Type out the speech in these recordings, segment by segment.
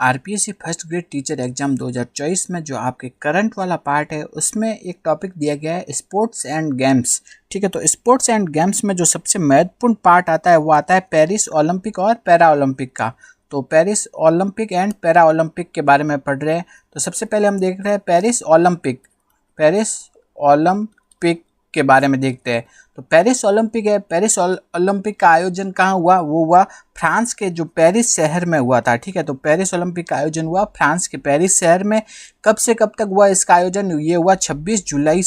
RPSC first grade teacher exam 2024 में जो आपके करंट वाला पार्ट है उसमें एक टॉपिक दिया गया है स्पोर्ट्स एंड गेम्स। ठीक है, तो स्पोर्ट्स एंड गेम्स में जो सबसे महत्वपूर्ण पार्ट आता है वो आता है पेरिस ओलंपिक और पैरा ओलंपिक का। तो Paris Olympic and para Olympic के बारे में पढ़ रहे हैं। तो सबसे पहले हम देख रहे हैं पेरिस ओलंपिक के बारे में देखते हैं। तो पेरिस ओलंपिक है, पेरिस ओलंपिक का आयोजन कहाँ हुआ? वो हुआ फ्रांस के जो पेरिस शहर में हुआ था। ठीक है, तो पेरिस ओलंपिक का आयोजन हुआ फ्रांस के पेरिस शहर में। कब से कब तक हुआ इसका आयोजन? ये हुआ 26 जुलाई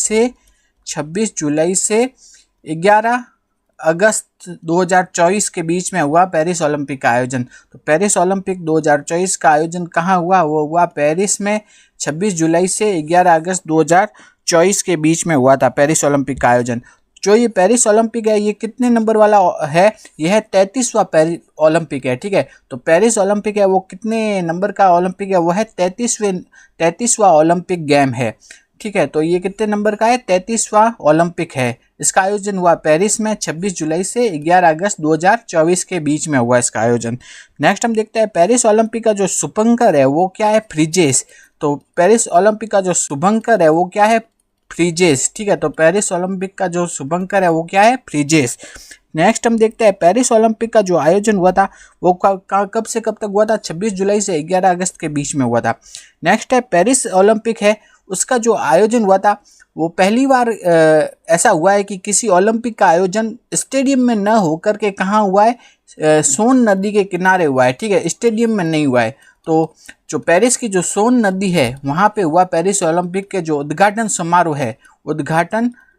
से 11 अगस्त 2024 के बीच में हुआ पेरिस ओलंपिक का आयोजन। तो पेरिस ओलंपिक 2024 का आयोजन कहाँ हुआ? वो हुआ पेरिस में 26 जुलाई से 11 अगस्त 2024 के बीच में हुआ था पेरिस ओलंपिक का आयोजन। जो ये पेरिस ओलंपिक है ये कितने नंबर वाला है? यह है 33वां पेरिस ओलंपिक है। ठीक है, तो पेरिस ओलंपिक है वो कितने नंबर का ओलंपिक है? वो है 33वां ओलंपिक गेम है। ठीक है, तो ये कितने नंबर का है? 33वां ओलंपिक है। इसका आयोजन हुआ पेरिस में 26 जुलाई से 11 अगस्त 2024 के बीच में हुआ इसका आयोजन। नेक्स्ट हम देखते हैं पेरिस ओलंपिक का जो शुभंकर है वो क्या है? फ्रीजेस। तो पेरिस ओलंपिक का जो शुभंकर है वो क्या है? फ्रीजेस। ठीक है, तो पेरिस ओलंपिक का जो शुभंकर है वो क्या है? फ्रीजेस। नेक्स्ट हम देखते हैं पेरिस ओलंपिक का जो आयोजन हुआ था वो कब से कब तक हुआ था? 26 जुलाई से 11 अगस्त के बीच में हुआ था। नेक्स्ट है पेरिस ओलंपिक है, उसका जो आयोजन हुआ था वो पहली बार ऐसा हुआ है कि किसी ओलंपिक का आयोजन स्टेडियम में न होकर के कहाँ हुआ है? सोन नदी के किनारे हुआ है। ठीक है, स्टेडियम में नहीं हुआ है। तो जो पेरिस की जो सोन नदी है वहाँ पे हुआ पेरिस ओलंपिक के जो उद्घाटन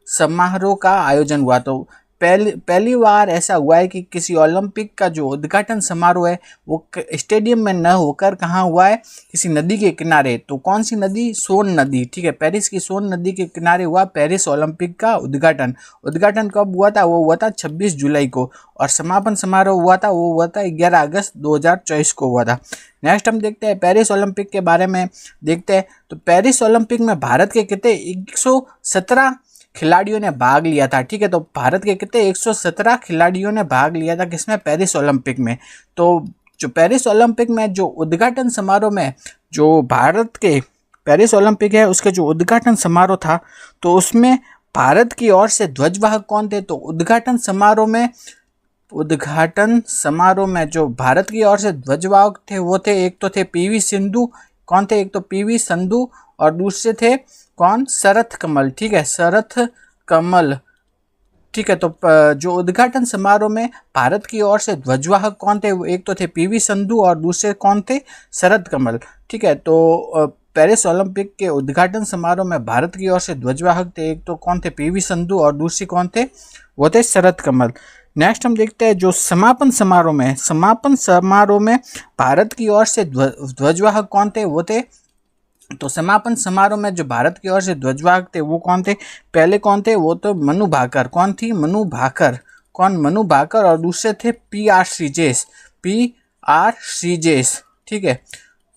समारोह का आयोजन हुआ। तो पहली बार ऐसा हुआ है कि किसी ओलंपिक का जो उद्घाटन समारोह है वो स्टेडियम में न होकर कहाँ हुआ है? किसी नदी के किनारे। तो कौन सी नदी? सोन नदी। ठीक है, पेरिस की सोन नदी के किनारे हुआ पेरिस ओलंपिक का उद्घाटन कब हुआ था? वो हुआ था 26 जुलाई को, और समापन समारोह हुआ था वो हुआ था 11 अगस्त 2024 को हुआ था। नेक्स्ट हम देखते हैं पेरिस ओलंपिक के बारे में देखते हैं। तो पेरिस ओलंपिक में भारत के कितने 117 खिलाड़ियों ने भाग लिया था। ठीक है, तो भारत के कितने 117 खिलाड़ियों ने भाग लिया था किसमें? पेरिस ओलंपिक में। तो जो पेरिस ओलंपिक में जो उद्घाटन समारोह में जो भारत के पेरिस ओलंपिक है उसके जो उद्घाटन समारोह था तो उसमें भारत की ओर से ध्वजवाहक कौन थे? तो उद्घाटन समारोह में जो भारत की ओर से ध्वजवाहक थे वो थे, एक तो थे पीवी सिंधु। कौन थे? एक तो पीवी संधू और दूसरे थे कौन? शरथ कमल। ठीक है, शरथ कमल। ठीक है, तो जो उद्घाटन समारोह में भारत की ओर से ध्वजवाहक कौन थे? एक तो थे पीवी संधू और दूसरे कौन थे? शरथ कमल। ठीक है, तो पेरिस ओलंपिक के उद्घाटन समारोह में भारत की ओर से ध्वजवाहक थे, एक तो कौन थे? पीवी संधू और दूसरी कौन थे? वो थे शरथ कमल। नेक्स्ट हम देखते हैं जो समापन समारोह में भारत की ओर से ध्वजवाहक कौन थे? वो थे, तो समापन समारोह में जो भारत की ओर से ध्वजवाहक थे वो कौन थे? पहले कौन थे? वो तो मनु भाकर। कौन थी? मनु भाकर और दूसरे थे पी.आर. श्रीजेश। ठीक है,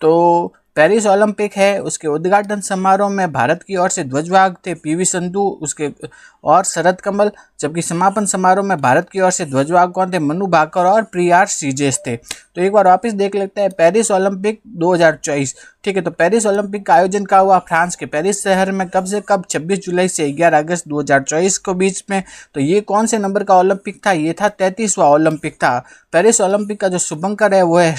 तो पेरिस ओलंपिक है उसके उद्घाटन समारोह में भारत की ओर से ध्वजवाहक थे पीवी संधू उसके और शरथ कमल, जबकि समापन समारोह में भारत की ओर से ध्वजवाहक कौन थे? मनु भाकर और पी.आर. श्रीजेश थे। तो एक बार वापस देख लेते हैं पेरिस ओलंपिक 2024। ठीक है, तो पेरिस ओलंपिक का आयोजन कहाँ हुआ? फ्रांस के पेरिस शहर में। कब से कब? 26 जुलाई से 11 अगस्त 2024 के बीच में। तो ये कौन से नंबर का ओलंपिक था? ये था 33वां ओलंपिक था। पेरिस ओलंपिक का जो शुभंकर है वो है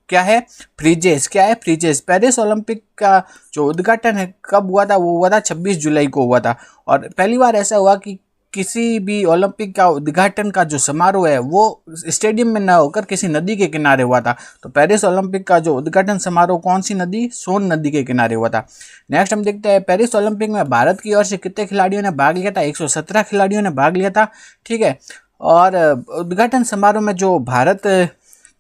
क्या है? फ्रीजेस। क्या है? फ्रीजेस। पेरिस ओलंपिक का जो उद्घाटन है कब हुआ था? वो हुआ था 26 जुलाई को हुआ था। और पहली बार ऐसा हुआ कि किसी भी ओलंपिक का उद्घाटन का जो समारोह है वो स्टेडियम में न होकर किसी नदी के किनारे हुआ था। तो पेरिस ओलंपिक का जो उद्घाटन समारोह कौन सी नदी? सोन नदी के किनारे हुआ था। नेक्स्ट हम देखते हैं पेरिस ओलंपिक में भारत की ओर से कितने खिलाड़ियों ने भाग लिया था? 117 खिलाड़ियों ने भाग लिया था। ठीक है, और उद्घाटन समारोह में जो भारत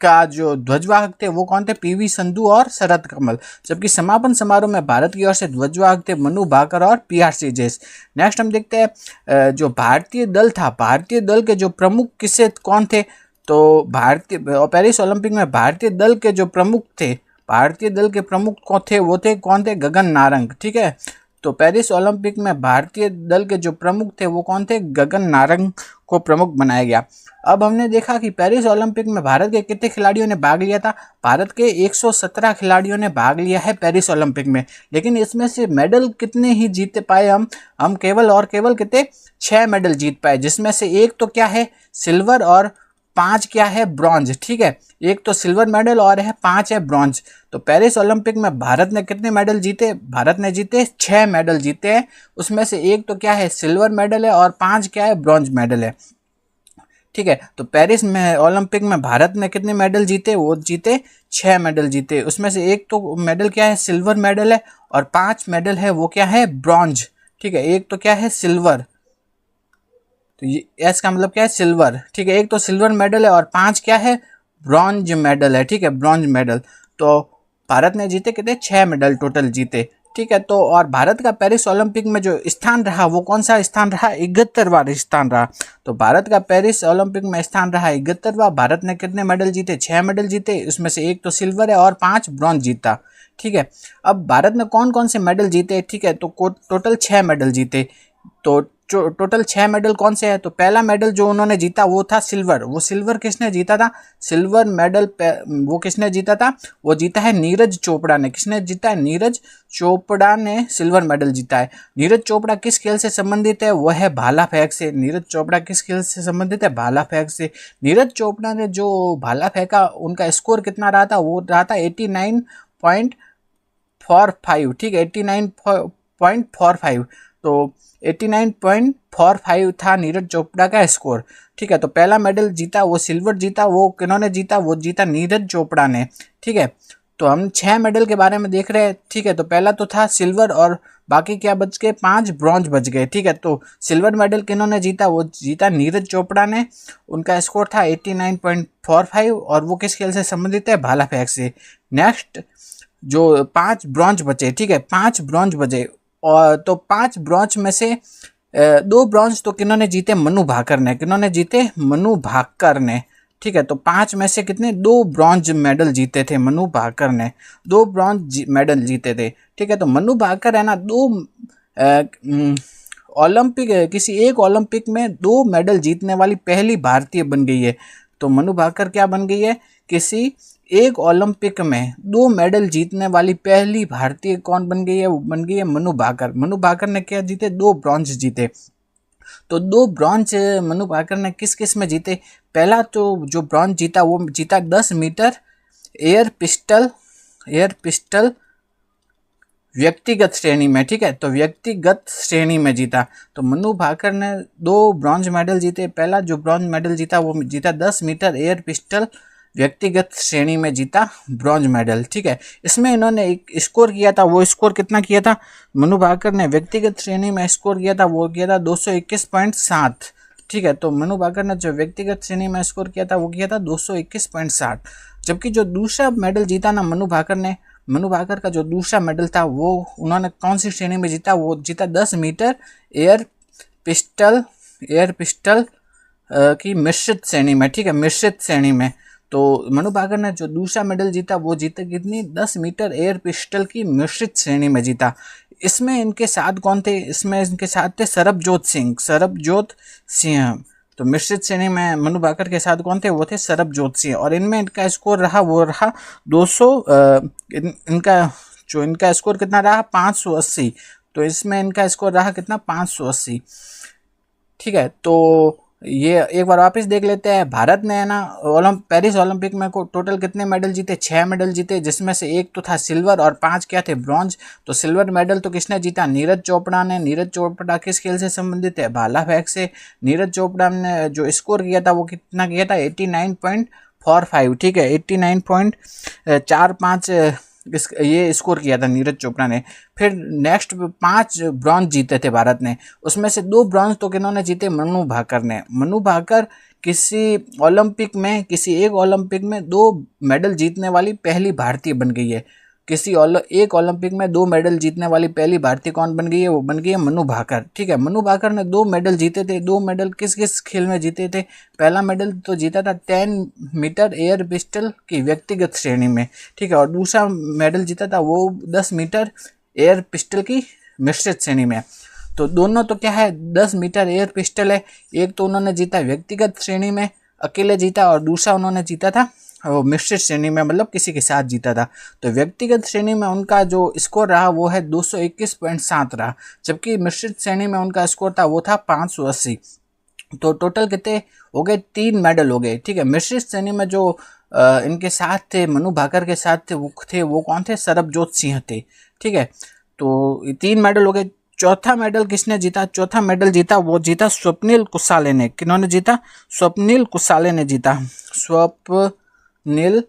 का जो ध्वजवाहक थे वो कौन थे? पीवी संधू और शरथ कमल, जबकि समापन समारोह में भारत की ओर से ध्वजवाहक थे मनु भाकर और पी.आर. श्रीजेश। नेक्स्ट हम देखते हैं जो भारतीय दल था, भारतीय दल के जो प्रमुख कौन थे? तो पेरिस ओलंपिक में भारतीय दल के जो प्रमुख थे, भारतीय दल के प्रमुख कौन थे? गगन नारंग। ठीक है, तो पेरिस ओलंपिक में भारतीय दल के जो प्रमुख थे वो कौन थे? गगन नारंग को प्रमुख बनाया गया। अब हमने देखा कि पेरिस ओलंपिक में भारत के कितने खिलाड़ियों ने भाग लिया था। भारत के 117 खिलाड़ियों ने भाग लिया है पेरिस ओलंपिक में, लेकिन इसमें से मेडल कितने ही जीत पाए हम केवल कितने 6 मेडल जीत पाए, जिसमें से एक तो क्या है सिल्वर और 5 क्या है ब्रॉन्ज। ठीक है, एक तो सिल्वर मेडल और है 5 है ब्रॉन्ज। तो पेरिस ओलंपिक में भारत ने कितने मेडल जीते, भारत ने जीते 6 मेडल जीते हैं, उसमें से एक तो क्या है सिल्वर मेडल है और 5 क्या है ब्रॉन्ज मेडल है। ठीक है, तो पेरिस में ओलंपिक में भारत ने कितने मेडल जीते, वो जीते 6 मेडल जीते, उसमें से एक तो मेडल क्या है सिल्वर मेडल है और 5 मेडल है वो क्या है ब्रॉन्ज। ठीक है, एक तो क्या है सिल्वर, तो ये एस का मतलब क्या है सिल्वर। ठीक है, एक तो सिल्वर मेडल है और 5 क्या है ब्रॉन्ज मेडल है। ठीक है, ब्रॉन्ज मेडल। तो भारत ने जीते कितने 6 मेडल टोटल जीते। ठीक है, तो और भारत का पेरिस ओलंपिक में जो स्थान रहा वो कौन सा स्थान रहा, 71वां स्थान रहा। तो भारत का पेरिस ओलंपिक में स्थान रहा 71वां। भारत ने कितने मेडल जीते, 6 मेडल जीते, उसमें से एक तो सिल्वर है और 5 ब्रॉन्ज जीता। ठीक है, अब भारत ने कौन कौन से मेडल जीते, ठीक है, तो टोटल 6 मेडल जीते। तो टोटल 6 मेडल कौन से हैं, तो पहला मेडल जो उन्होंने जीता वो था सिल्वर। वो सिल्वर किसने जीता था, सिल्वर मेडल वो किसने जीता था, वो जीता है नीरज चोपड़ा ने। किसने जीता है, नीरज चोपड़ा ने सिल्वर मेडल जीता है। नीरज चोपड़ा किस खेल से संबंधित है, वो है भाला फेंक से। नीरज चोपड़ा किस खेल से संबंधित है, भाला फेंक से। नीरज चोपड़ा ने जो भाला फेंका उनका स्कोर कितना रहा था, वो रहा था 89.45। ठीक है, 89.45। तो 89.45 था नीरज चोपड़ा का स्कोर। ठीक है, तो पहला मेडल जीता वो सिल्वर जीता, वो किन्होंने जीता, वो जीता नीरज चोपड़ा ने। ठीक है, तो हम 6 मेडल के बारे में देख रहे हैं। ठीक है, तो पहला तो था सिल्वर और बाकी क्या बच गए, 5 ब्रॉन्ज बच गए। ठीक है, तो सिल्वर मेडल किन्होंने जीता, वो जीता नीरज चोपड़ा ने, उनका स्कोर था 89.45 और वो किस खेल से संबंधित है, भाला फेंक से। नेक्स्ट जो 5 ब्रॉन्ज बचे, ठीक है 5 ब्रॉन्ज बचे, और तो 5 ब्रॉन्ज में से 2 ब्रॉन्ज तो किन्होंने जीते, मनु भाकर ने। किन्होंने जीते, मनु भाकर ने। ठीक है, तो 5 में से कितने 2 ब्रॉन्ज मेडल जीते थे मनु भाकर ने, 2 ब्रॉन्ज मेडल जीते थे। ठीक है, तो मनु भाकर है ना 2 ओलंपिक किसी एक ओलंपिक में 2 मेडल जीतने वाली पहली भारतीय बन गई है। तो मनु भाकर क्या बन गई है, किसी एक ओलंपिक में 2 मेडल जीतने वाली पहली भारतीय कौन बन गई है, वो बन गई है मनु भाकर। मनु भाकर ने क्या जीते, 2 ब्रॉन्ज जीते। तो 2 ब्रॉन्ज मनु भाकर ने किस किस में जीते, पहला तो जो ब्रॉन्ज जीता वो जीता 10 मीटर एयर पिस्टल व्यक्तिगत श्रेणी में। ठीक है, तो व्यक्तिगत श्रेणी में जीता। तो मनु भाकर ने 2 ब्रॉन्ज मेडल जीते। पहला जो ब्रॉन्ज मेडल जीता वो जीता 10 मीटर एयर पिस्टल व्यक्तिगत श्रेणी में जीता ब्रॉन्ज मेडल। ठीक है, इसमें इन्होंने एक स्कोर किया था, वो स्कोर कितना किया था, मनु भाकर ने व्यक्तिगत श्रेणी में स्कोर किया था, वो किया था 221.7। ठीक है, तो मनु भाकर ने जो व्यक्तिगत श्रेणी में स्कोर किया था वो किया था 221.7। जबकि जो दूसरा मेडल जीता ना मनु भाकर का जो दूसरा मेडल था वो उन्होंने कौन सी श्रेणी में जीता, वो जीता 10 मीटर एयर पिस्टल की मिश्रित श्रेणी में। ठीक है, मिश्रित श्रेणी में। तो मनु भाकर ने जो दूसरा मेडल जीता वो जीता कितनी, 10 मीटर एयर पिस्टल की मिश्रित श्रेणी में जीता। इसमें इनके साथ कौन थे, इसमें इनके साथ थे सरबजोत सिंह। तो मिश्रित श्रेणी में मनु भाकर के साथ कौन थे, वो थे सरबजोत सिंह। और इनमें इनका स्कोर रहा वो रहा 200 इनका स्कोर कितना रहा 580। तो इसमें इनका स्कोर रहा कितना 580। ठीक है, तो ये एक बार वापस देख लेते हैं। भारत ने है ना पेरिस ओलंपिक में को टोटल कितने मेडल जीते, 6 मेडल जीते, जिसमें से एक तो था सिल्वर और 5 क्या थे ब्रॉन्ज। तो सिल्वर मेडल तो किसने जीता, नीरज चोपड़ा ने। नीरज चोपड़ा किस खेल से संबंधित है, भाला फेंक से। नीरज चोपड़ा ने जो स्कोर किया था वो कितना किया था 89.45। ठीक है, 89.45 ये स्कोर किया था नीरज चोपड़ा ने। फिर नेक्स्ट 5 ब्रॉन्ज जीते थे भारत ने, उसमें से 2 ब्रॉन्ज तो किन्होंने जीते, मनु भाकर ने। मनु भाकर किसी एक ओलंपिक में 2 मेडल जीतने वाली पहली भारतीय बन गई है। एक ओलंपिक में 2 मेडल जीतने वाली पहली भारतीय कौन बन गई है, वो बन गई है मनु भाकर। ठीक है, मनु भाकर ने 2 मेडल जीते थे। 2 मेडल किस किस खेल में जीते थे, पहला मेडल तो जीता था 10 मीटर एयर पिस्टल की व्यक्तिगत श्रेणी में। ठीक है, और दूसरा मेडल जीता था वो 10 मीटर एयर पिस्टल की मिश्रित श्रेणी में। तो दोनों तो क्या है 10 मीटर एयर पिस्टल है। एक तो उन्होंने जीता व्यक्तिगत श्रेणी में अकेले जीता और दूसरा उन्होंने जीता था वो मिश्रित श्रेणी में, मतलब किसी के साथ जीता था। तो व्यक्तिगत श्रेणी में उनका जो स्कोर रहा वो है 221.7 रहा, जबकि मिश्रित श्रेणी में उनका स्कोर था वो था 580। तो टोटल कितने हो गए 3 मेडल हो गए। ठीक है, मिश्रित श्रेणी में जो इनके साथ थे मनु भाकर के साथ थे वो कौन थे, सरबजोत सिंह थे। ठीक है, तो 3 मेडल हो गए। चौथा मेडल किसने जीता, चौथा मेडल जीता वो जीता स्वप्निल कुसाले ने। किन्होंने जीता, स्वप्निल कुसाले ने जीता, स्वप्निल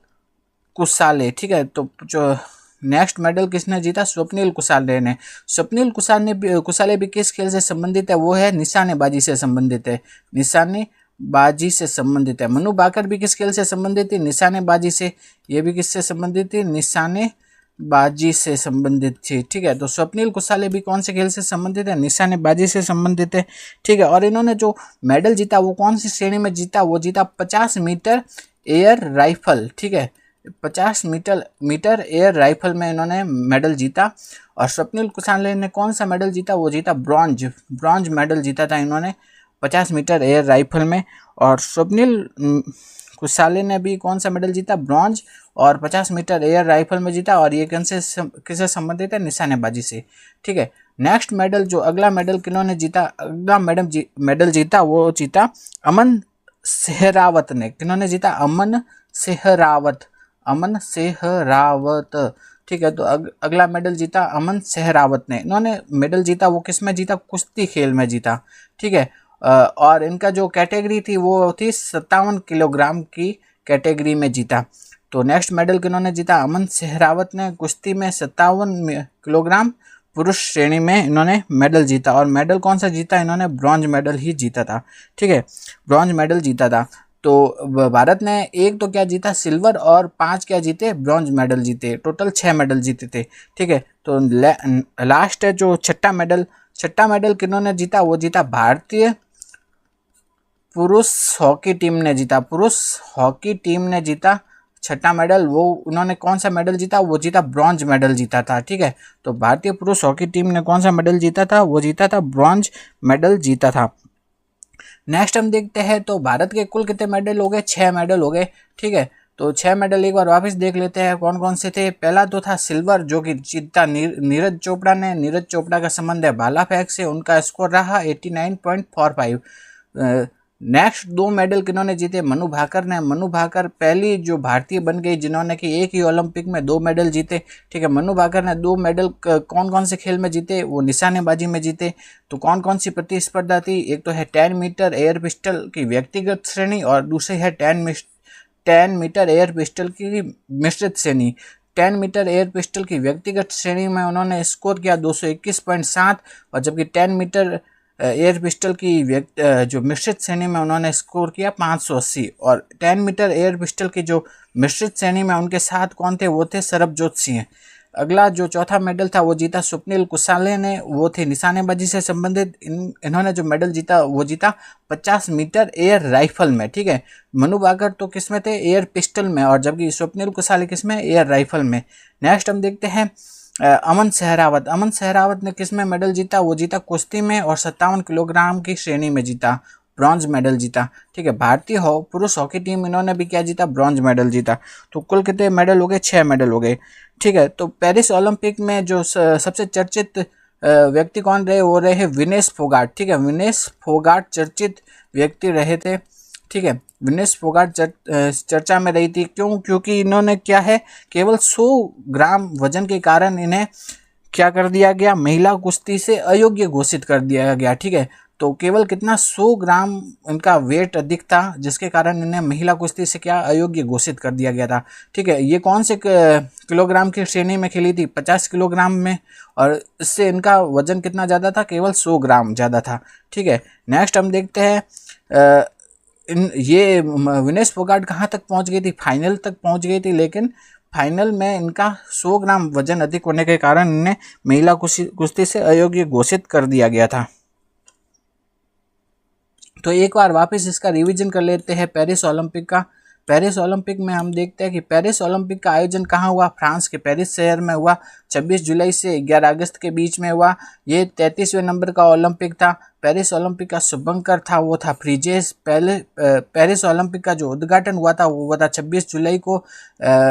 कुसाले। ठीक है, तो जो नेक्स्ट मेडल किसने जीता, स्वप्निल कुसाले ने। स्वप्निल कुसाले भी किस खेल से संबंधित है, वो है निशानेबाजी से संबंधित है, निशानेबाजी से संबंधित है। मनु भाकर भी किस खेल से संबंधित थी, निशानेबाजी से। ये भी किससे संबंधित थी, निशानेबाजी से संबंधित थी। ठीक है, तो स्वप्निल कुसाले भी कौन से खेल से संबंधित है, निशानेबाजी से संबंधित है। ठीक है, और इन्होंने जो मेडल जीता वो कौन सी श्रेणी में जीता, वो जीता 50 मीटर एयर राइफल। ठीक है, 50 मीटर एयर राइफल में इन्होंने मेडल जीता। और स्वप्निल कुसाले ने कौन सा मेडल जीता, वो जीता ब्रॉन्ज मेडल जीता था इन्होंने 50 मीटर एयर राइफल में। और स्वप्निल कुसाले ने भी कौन सा मेडल जीता, ब्रॉन्ज और 50 मीटर एयर राइफल में जीता। और ये किससे संबंधित है, निशानेबाजी से। ठीक है, नेक्स्ट मेडल जो अगला मेडल किन्होंने जीता, अगला मेडल जीता वो जीता अमन सेहरावत ने। किन्होंने जीता, अमन सेहरावत। ठीक है, तो अगला मेडल जीता अमन सेहरावत ने। इन्होंने मेडल जीता वो किस में जीता, कुश्ती खेल में जीता। ठीक है, और इनका जो कैटेगरी थी वो थी 57 किलोग्राम की कैटेगरी में जीता। तो नेक्स्ट मेडल किन्होंने जीता, अमन सेहरावत ने कुश्ती में 57 किलोग्राम पुरुष श्रेणी में इन्होंने मेडल जीता। और मेडल कौन सा जीता, इन्होंने ब्रॉन्ज मेडल ही जीता था। ठीक है, ब्रॉन्ज मेडल जीता था। तो भारत ने एक तो क्या जीता, सिल्वर, और 5 क्या जीते, ब्रॉन्ज मेडल जीते। टोटल 6 मेडल जीते थे। ठीक है, तो लास्ट है जो छठा मेडल किन्होंने जीता, वो जीता भारतीय पुरुष हॉकी टीम ने जीता। पुरुष हॉकी टीम ने जीता छठा मेडल। वो उन्होंने कौन सा मेडल जीता, वो जीता ब्रॉन्ज मेडल जीता था। ठीक है, तो भारतीय पुरुष हॉकी टीम ने कौन सा मेडल जीता था, वो जीता था ब्रॉन्ज मेडल जीता था। नेक्स्ट हम देखते हैं तो भारत के कुल कितने मेडल हो गए, 6 मेडल हो गए। ठीक है, तो 6 मेडल एक बार वापस देख लेते हैं कौन कौन से थे। पहला तो था सिल्वर, जो कि जीता नीरज चोपड़ा ने। नीरज चोपड़ा का संबंध है भाला फेंक से, उनका स्कोर रहा 89.45। नेक्स्ट 2 मेडल किन्होंने जीते, मनु भाकर ने। मनु भाकर पहली जो भारतीय बन गई जिन्होंने कि एक ही ओलंपिक में 2 मेडल जीते। ठीक है, मनु भाकर ने 2 मेडल कौन कौन से खेल में जीते, वो निशानेबाजी में जीते। तो कौन कौन सी प्रतिस्पर्धा थी, एक तो है 10 मीटर एयर पिस्टल की व्यक्तिगत श्रेणी और दूसरी है 10 मीटर एयर पिस्टल की मिश्रित श्रेणी। 10 मीटर एयर पिस्टल की व्यक्तिगत श्रेणी में उन्होंने स्कोर किया 221.7, और जबकि 10 मीटर एयर पिस्टल की जो मिश्रित श्रेणी में उन्होंने स्कोर किया 580। और 10 मीटर एयर पिस्टल की जो मिश्रित श्रेणी में उनके साथ कौन थे, वो थे सरबजोत सिंह। अगला जो चौथा मेडल था वो जीता स्वप्निल कुसाले ने, वो थे निशानेबाजी से संबंधित। इन्होंने जो मेडल जीता वो जीता 50 मीटर एयर राइफल में। ठीक है, मनु भाकर तो किस में थे, एयर पिस्टल में, और जबकि स्वप्निल कुसाले किस में, एयर राइफल में। नेक्स्ट हम देखते हैं अमन सेहरावत ने किस में मेडल जीता, वो जीता कुश्ती में और 57 किलोग्राम की श्रेणी में जीता, ब्रॉन्ज मेडल जीता। ठीक है, भारतीय पुरुष हॉकी टीम इन्होंने भी क्या जीता, ब्रॉन्ज मेडल जीता। तो कुल कितने मेडल हो गए, 6 मेडल हो गए। ठीक है, तो पेरिस ओलंपिक में जो सबसे चर्चित व्यक्ति कौन रहे, वो रहे विनेश फोगाट। ठीक है, विनेश फोगाट चर्चित व्यक्ति रहे थे। ठीक है, विनेश फोगाट चर्चा में रही थी। क्योंकि इन्होंने क्या है, केवल 100 ग्राम वजन के कारण इन्हें क्या कर दिया गया, महिला कुश्ती से अयोग्य घोषित कर दिया गया। ठीक है, तो केवल कितना 100 ग्राम इनका वेट अधिक था, जिसके कारण इन्हें महिला कुश्ती से क्या अयोग्य घोषित कर दिया गया था। ठीक है, ये कौन से किलोग्राम की श्रेणी में खेली थी, 50 किलोग्राम में, और इससे इनका वजन कितना ज़्यादा था, केवल 100 ग्राम ज़्यादा था। ठीक है, नेक्स्ट हम देखते हैं ये विनेश फोगाट कहाँ तक पहुँच गई थी, फाइनल तक पहुँच गई थी, लेकिन फाइनल में इनका 100 ग्राम वजन अधिक होने के कारण इन्हें महिला कुश्ती से अयोग्य घोषित कर दिया गया था। तो एक बार वापस इसका रिवीजन कर लेते हैं पेरिस ओलंपिक का। पेरिस ओलंपिक में हम देखते हैं कि पेरिस ओलंपिक का आयोजन कहाँ हुआ, फ्रांस के पेरिस शहर में हुआ। 26 जुलाई से 11 अगस्त के बीच में हुआ। ये 33वें नंबर का ओलंपिक था। पेरिस ओलंपिक का शुभंकर था वो था फ्रीजेस। पहले पेरिस ओलंपिक का जो उद्घाटन हुआ था वो हुआ था 26 जुलाई को।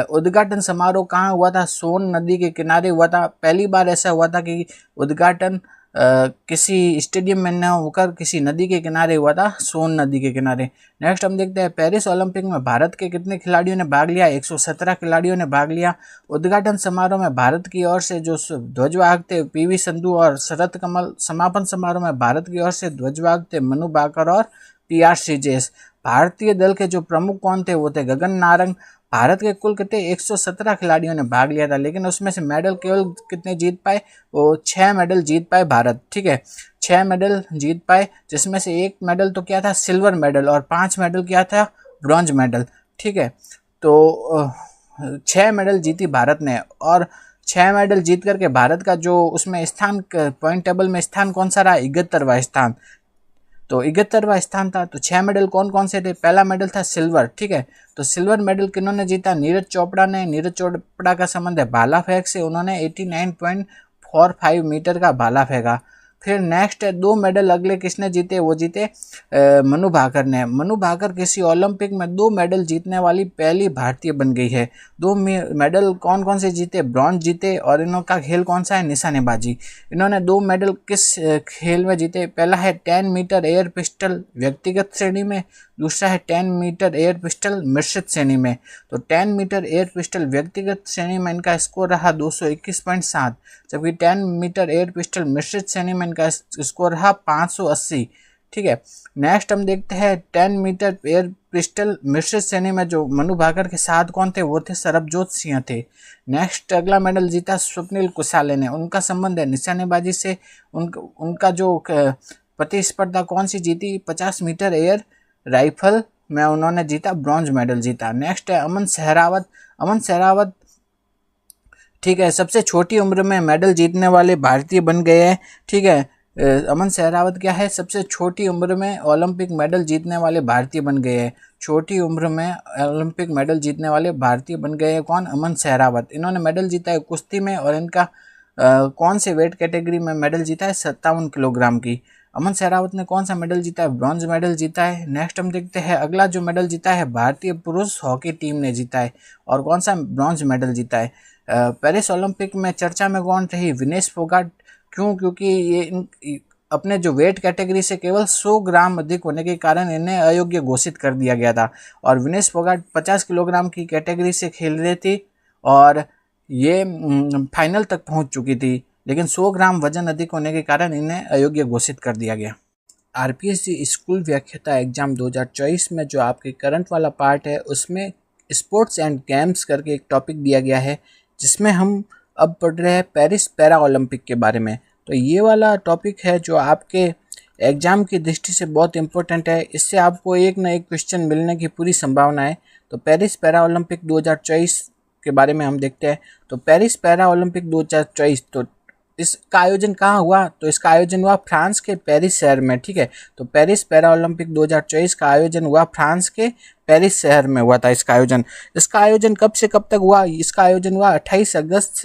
उद्घाटन समारोह कहाँ हुआ था, सोन नदी के किनारे हुआ था। पहली बार ऐसा हुआ था कि उद्घाटन किसी स्टेडियम में न होकर किसी नदी के किनारे हुआ था, सोन नदी के किनारे। नेक्स्ट हम देखते हैं पेरिस ओलंपिक में भारत के कितने खिलाड़ियों ने भाग लिया, 117 खिलाड़ियों ने भाग लिया। उद्घाटन समारोह में भारत की ओर से जो ध्वजवाहक थे पीवी संधू और शरत कमल। समापन समारोह में भारत की ओर से ध्वजवाहक थे मनु भाकर और PR श्रीजेश। भारतीय दल के जो प्रमुख कौन थे वो थे गगन नारंग। भारत के कुल कितने 117 खिलाड़ियों ने भाग लिया था, लेकिन उसमें से मेडल केवल कितने जीत पाए, वो 6 मेडल जीत पाए भारत। ठीक है, 6 मेडल जीत पाए, जिसमें से 1 मेडल तो क्या था, सिल्वर मेडल, और 5 मेडल क्या था, ब्रॉन्ज मेडल। ठीक है, तो 6 मेडल जीती भारत ने, और 6 मेडल जीत करके भारत का जो उसमें स्थान पॉइंट टेबल में स्थान कौन सा रहा, 71वां स्थान। तो 71वां स्थान था। तो 6 मेडल कौन कौन से थे, पहला मेडल था सिल्वर। ठीक है, तो सिल्वर मेडल किन्होंने जीता, नीरज चोपड़ा ने। नीरज चोपड़ा का संबंध है भाला फेंक से, उन्होंने 89.45 मीटर का भाला फेंका। फिर नेक्स्ट है 2 मेडल अगले किसने जीते, वो जीते मनु भाकर ने। मनु भाकर किसी ओलंपिक में 2 मेडल जीतने वाली पहली भारतीय बन गई है। 2 मेडल कौन कौन से जीते, ब्रॉन्ज जीते, और इनका खेल कौन सा है, निशानेबाजी। इन्होंने 2 मेडल किस खेल में जीते, पहला है 10 मीटर एयर पिस्टल व्यक्तिगत श्रेणी में, दूसरा है 10 मीटर एयर पिस्टल मिश्रित श्रेणी में। तो 10 मीटर एयर पिस्टल व्यक्तिगत श्रेणी में इनका स्कोर रहा 221.7, जबकि 10 मीटर एयर पिस्टल मिश्रित श्रेणी में इनका स्कोर रहा 580। ठीक है, नेक्स्ट हम देखते हैं 10 मीटर एयर पिस्टल मिश्रित श्रेणी में जो मनु भाकर के साथ कौन थे, वो थे सरबजोत सिंह थे। नेक्स्ट अगला मेडल जीता स्वप्निल कुसाले ने, उनका संबंध है निशानेबाजी से। उनका जो प्रतिस्पर्धा कौन सी जीती, 50 मीटर एयर राइफल में उन्होंने जीता, ब्रॉन्ज मेडल जीता। नेक्स्ट है अमन सहरावत। अमन सहरावत ठीक है, सबसे छोटी उम्र में मेडल जीतने वाले भारतीय बन गए हैं। ठीक है, अमन सहरावत क्या है, सबसे छोटी उम्र में ओलंपिक मेडल जीतने वाले भारतीय बन गए हैं। छोटी उम्र में ओलंपिक मेडल जीतने वाले भारतीय बन गए हैं कौन, अमन सहरावत। इन्होंने मेडल जीता है कुश्ती में, और इनका कौन से वेट कैटेगरी में मेडल जीता है, 57 किलोग्राम की। अमन सहरावत ने कौन सा मेडल जीता है, ब्रॉन्ज मेडल जीता है। नेक्स्ट हम देखते हैं अगला जो मेडल जीता है भारतीय पुरुष हॉकी टीम ने जीता है, और कौन सा, ब्रॉन्ज मेडल जीता है। पेरिस ओलंपिक में चर्चा में कौन रही, विनेश फोगाट। क्यों, क्योंकि ये अपने जो वेट कैटेगरी से केवल 100 ग्राम अधिक होने के कारण इन्हें अयोग्य घोषित कर दिया गया था। और विनेश फोगाट 50 किलोग्राम की कैटेगरी से खेल रही थी, और ये फाइनल तक पहुंच चुकी थी, लेकिन 100 ग्राम वजन अधिक होने के कारण इन्हें अयोग्य घोषित कर दिया गया। RPSC स्कूल व्याख्याता एग्जाम 2024 में जो आपके करंट वाला पार्ट है, उसमें स्पोर्ट्स एंड गेम्स करके एक टॉपिक दिया गया है, जिसमें हम अब पढ़ रहे हैं पेरिस पैरा ओलंपिक के बारे में। तो ये वाला टॉपिक है जो आपके एग्ज़ाम की दृष्टि से बहुत इंपॉर्टेंट है। इससे आपको एक ना एक क्वेश्चन मिलने की पूरी संभावना है। तो पेरिस पैरा ओलंपिक 2024 के बारे में हम देखते हैं। तो पेरिस पैरा ओलंपिक 2024, तो इसका आयोजन कहाँ हुआ, तो इसका आयोजन हुआ फ्रांस के पेरिस शहर में। ठीक है, तो पेरिस पैरा ओलंपिक 2024 का आयोजन हुआ फ्रांस के पेरिस शहर में हुआ था इसका आयोजन। इसका आयोजन कब से कब तक हुआ, इसका आयोजन हुआ 28 अगस्त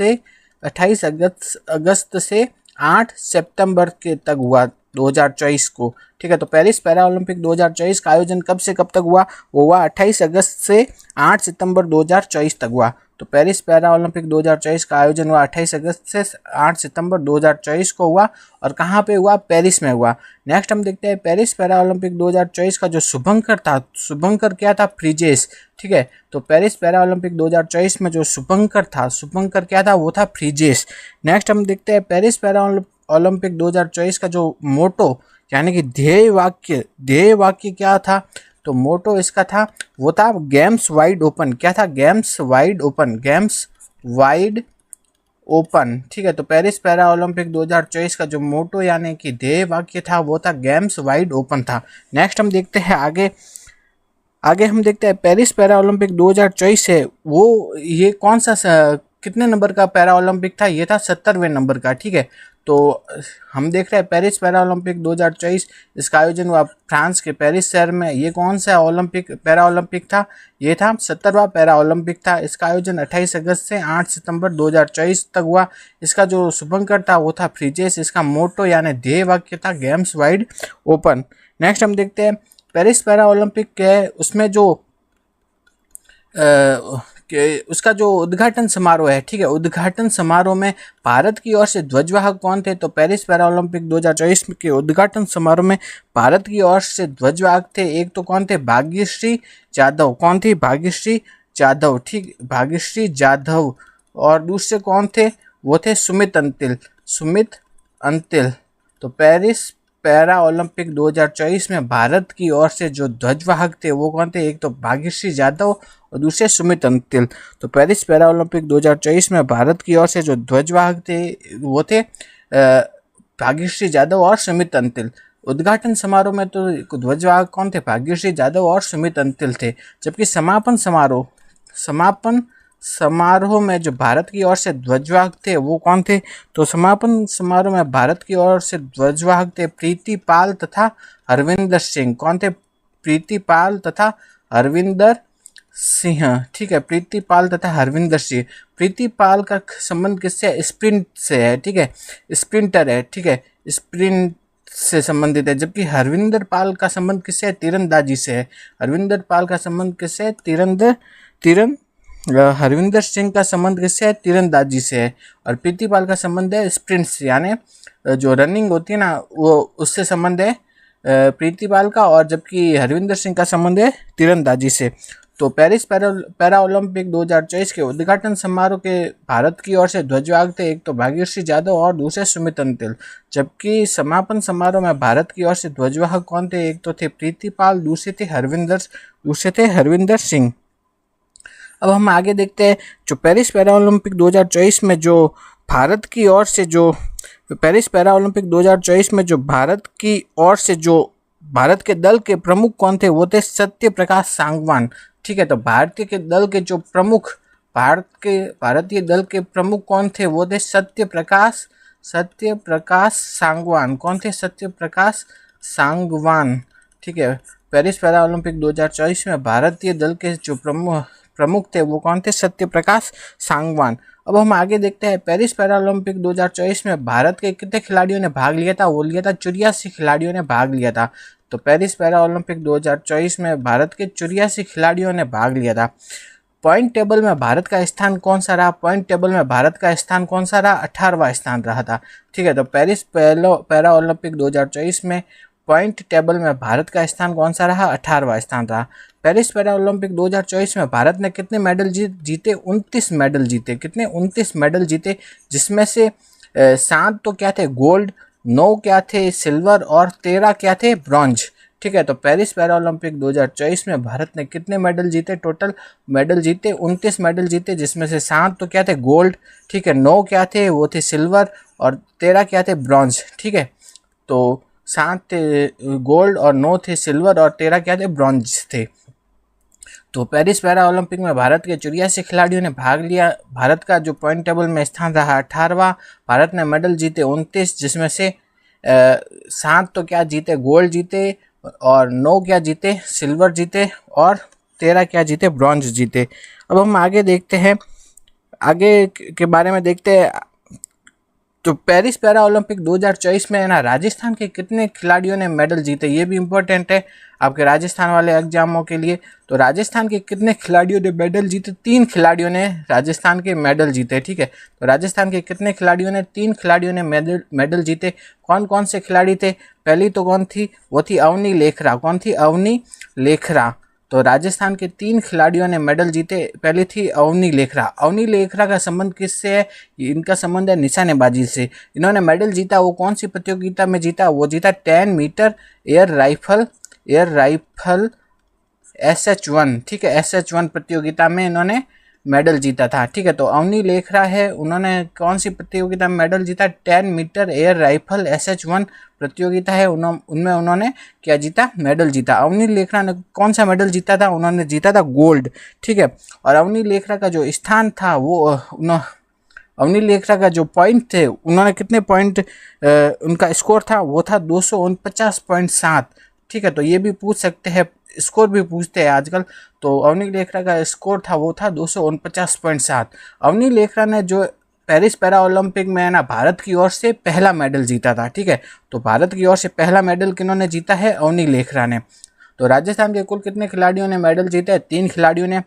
से 8 सितंबर के तक हुआ 2024 को। ठीक है, तो पेरिस पैरा ओलंपिक 2024 का आयोजन कब से कब तक हुआ, वो हुआ 28 अगस्त से 8 सितंबर 2024 तक हुआ। तो पेरिस पैरा ओलंपिक 2024 का आयोजन हुआ 28 अगस्त से 8 सितंबर 2024 को हुआ, और कहाँ पे हुआ, पेरिस में हुआ। नेक्स्ट हम देखते हैं पेरिस पैरा ओलंपिक 2024 का जो शुभंकर था, शुभंकर क्या था, फ्रीजेस। ठीक है, तो पेरिस पैरा ओलंपिक 2024 में जो शुभंकर था, शुभंकर क्या था, वो था फ्रीजेस। नेक्स्ट हम देखते हैं पेरिस पैरा ओलंपिक 2024 का जो मोटो यानी कि ध्येय वाक्य क्या था, तो मोटो इसका था, वो था गेम्स वाइड ओपन। क्या था, गेम्स वाइड ओपन। ठीक है, तो पेरिस पैरा ओलंपिक 2024 का जो मोटो यानी कि ध्येय वाक्य था, वो था गेम्स वाइड ओपन था। नेक्स्ट हम देखते हैं आगे हम देखते हैं पेरिस पैरा ओलंपिक 2024 है वो ये कौन सा कितने नंबर का पैरा ओलंपिक था? ये था 70वें नंबर का। ठीक है, तो हम देख रहे हैं पेरिस पैरा ओलंपिक 2024, इसका आयोजन हुआ फ्रांस के पेरिस शहर में। ये कौन सा ओलंपिक पैरा ओलंपिक था? ये था 70वां पैरा ओलंपिक था। इसका आयोजन 28 अगस्त से 8 सितंबर 2024 तक हुआ। इसका जो शुभंकर था वो था फ्रीजेस। इसका मोटो यानी ध्येय वाक्य था गेम्स वाइड ओपन। नेक्स्ट हम देखते हैं पेरिस पैरा ओलंपिक के उसमें जो उसका जो उद्घाटन समारोह है, ठीक है, उद्घाटन समारोह में भारत की ओर से ध्वजवाहक कौन थे? तो पेरिस पैरा ओलंपिक 2024 के उद्घाटन समारोह में भारत की ओर से ध्वजवाहक थे। एक तो कौन थे? भाग्यश्री जाधव। कौन थी? भाग्यश्री जाधव। ठीक, भाग्यश्री जाधव। और दूसरे कौन थे? वो थे सुमित अंतिल। सुमित अंतिल। तो पेरिस पैरा ओलंपिक 2024 में भारत की ओर से जो ध्वजवाहक थे वो कौन थे? एक तो भाग्यश्री जाधव और दूसरे सुमित अंतिल। तो पेरिस पैरा ओलंपिक 2024 में भारत की ओर से जो ध्वजवाहक थे वो थे भाग्यश्री जाधव और सुमित अंतिल। उद्घाटन समारोह में तो ध्वजवाहक कौन थे? भाग्यश्री जाधव और सुमित अंतिल थे। जबकि समापन समारोह में जो भारत की ओर से ध्वजवाहक थे वो कौन थे? तो समापन समारोह में भारत की ओर से ध्वजवाहक थे प्रीति पाल तथा हरविंदर सिंह। कौन थे? प्रीति पाल तथा हरविंदर सिंह। ठीक है, प्रीति पाल तथा हरविंदर सिंह। प्रीति पाल का संबंध किससे है? स्प्रिंट से है। ठीक है, स्प्रिंटर है। ठीक है, स्प्रिंट से संबंधित है। जबकि हरविंदर पाल का संबंध किससे है? तीरंदाजी से है। हरविंदर पाल का संबंध किससे है? हरविंदर सिंह का संबंध किससे है? तीरंदाजी से है। और प्रीति पाल का संबंध है स्प्रिंट से, यानी जो रनिंग होती है ना वो उससे संबंध है प्रीति पाल का। और जबकि हरविंदर सिंह का संबंध है तीरंदाजी से। तो पेरिस पैरा ओलंपिक 2024 के उद्घाटन समारोह के भारत की ओर से ध्वजवाहक थे एक तो भाग्यश्री जाधव और दूसरे सुमित अंतिल। जबकि समापन समारोह में भारत की ओर से ध्वजवाहक कौन थे? एक तो थे प्रीति पाल, दूसरे थे हरविंदर सिंह। अब हम आगे देखते हैं जो पेरिस पैरा ओलंपिक 2024 में जो भारत की ओर से जो पेरिस पैरा ओलंपिक 2024 में जो भारत की ओर से जो भारत के दल के प्रमुख कौन थे? वो थे सत्य प्रकाश सांगवान। ठीक है, तो भारतीय दल के प्रमुख कौन थे? वो थे सत्य प्रकाश सांगवान। कौन थे? सत्य प्रकाश सांगवान। ठीक है, पेरिस पैरा ओलंपिक 2024 में भारतीय दल के जो प्रमुख थे वो कौन थे? सत्य प्रकाश सांगवान। अब हम आगे देखते हैं पेरिस पैरा ओलंपिक 2024 में भारत के कितने खिलाड़ियों ने भाग लिया था? वो लिया था 84 खिलाड़ियों ने भाग लिया था। तो पेरिस पैरा ओलंपिक 2024 में भारत के 84 खिलाड़ियों ने भाग लिया था। पॉइंट टेबल में भारत का स्थान कौन सा रहा? पॉइंट टेबल में भारत का स्थान कौन सा रहा? 18वां स्थान रहा था। ठीक है, तो पेरिस पैरा ओलंपिक 2024 में पॉइंट टेबल में भारत का स्थान कौन सा रहा? 18वां स्थान रहा। पेरिस पैरा ओलंपिक 2024 में भारत ने कितने मेडल जीते? 29 मेडल जीते। कितने? 29 मेडल जीते, जिसमें से 7 तो क्या थे? गोल्ड, 9 क्या थे? सिल्वर और 13 क्या थे? ब्रॉन्ज। ठीक है, तो पेरिस पैरा ओलंपिक 2024 में भारत ने कितने मेडल जीते? टोटल मेडल जीते 29 मेडल जीते, जिसमें से 7 तो क्या थे? गोल्ड। ठीक है, 9 क्या थे? वो थे सिल्वर और 13 क्या थे? ब्रॉन्ज। ठीक है, तो 7 थे गोल्ड और 9 थे सिल्वर और 13 क्या थे? ब्रॉन्ज थे। तो पेरिस पैरा ओलंपिक में भारत के 84 खिलाड़ियों ने भाग लिया। भारत का जो पॉइंट टेबल में स्थान रहा 18वां। भारत ने मेडल जीते 29, जिसमें से 7 तो क्या जीते? गोल्ड जीते और 9 क्या जीते? सिल्वर जीते और 13 क्या जीते? ब्रॉन्ज जीते। अब हम आगे देखते हैं, आगे के बारे में देखते हैं। तो पेरिस पैरा ओलंपिक 2024 में ना राजस्थान के कितने खिलाड़ियों ने मेडल जीते? ये भी इम्पोर्टेंट है आपके राजस्थान वाले एग्जामों के लिए। तो राजस्थान के कितने खिलाड़ियों ने मेडल जीते? 3 खिलाड़ियों ने राजस्थान के मेडल जीते। ठीक है, तो राजस्थान के कितने खिलाड़ियों ने? 3 खिलाड़ियों ने मेडल जीते। कौन कौन से खिलाड़ी थे? पहली तो कौन थी? वो थी अवनी लेखरा। कौन थी? अवनी लेखरा। तो राजस्थान के 3 खिलाड़ियों ने मेडल जीते। पहली थी अवनी लेखरा। अवनी लेखरा का संबंध किससे है? इनका संबंध है निशानेबाजी से। इन्होंने मेडल जीता, वो कौन सी प्रतियोगिता में जीता? वो जीता 10 मीटर एयर राइफल SH1। ठीक है, SH1 प्रतियोगिता में इन्होंने मेडल जीता था। ठीक है, तो अवनी लेखरा है, उन्होंने कौन सी प्रतियोगिता में मेडल जीता? 10 मीटर एयर राइफल SH1 प्रतियोगिता है, उनमें उन्होंने क्या जीता? मेडल जीता। अवनी लेखरा ने कौन सा मेडल जीता था? उन्होंने जीता था गोल्ड। ठीक है, और अवनी लेखरा का जो स्थान था वो अवनी लेखरा का जो पॉइंट थे, उन्होंने कितने पॉइंट उनका स्कोर था? वो था 249.7। ठीक है, तो ये भी पूछ सकते हैं, स्कोर भी पूछते हैं आजकल। तो अवनी लेखरा का स्कोर था वो था 249.7। अवनी लेखरा ने जो पेरिस पैरा ओलंपिक में है ना, भारत की ओर से पहला मेडल जीता था। ठीक है, तो भारत की ओर से पहला मेडल किन्होंने जीता है? अवनी लेखरा ने। तो राजस्थान के कुल कितने खिलाड़ियों ने मेडल जीते हैं? 3 खिलाड़ियों ने।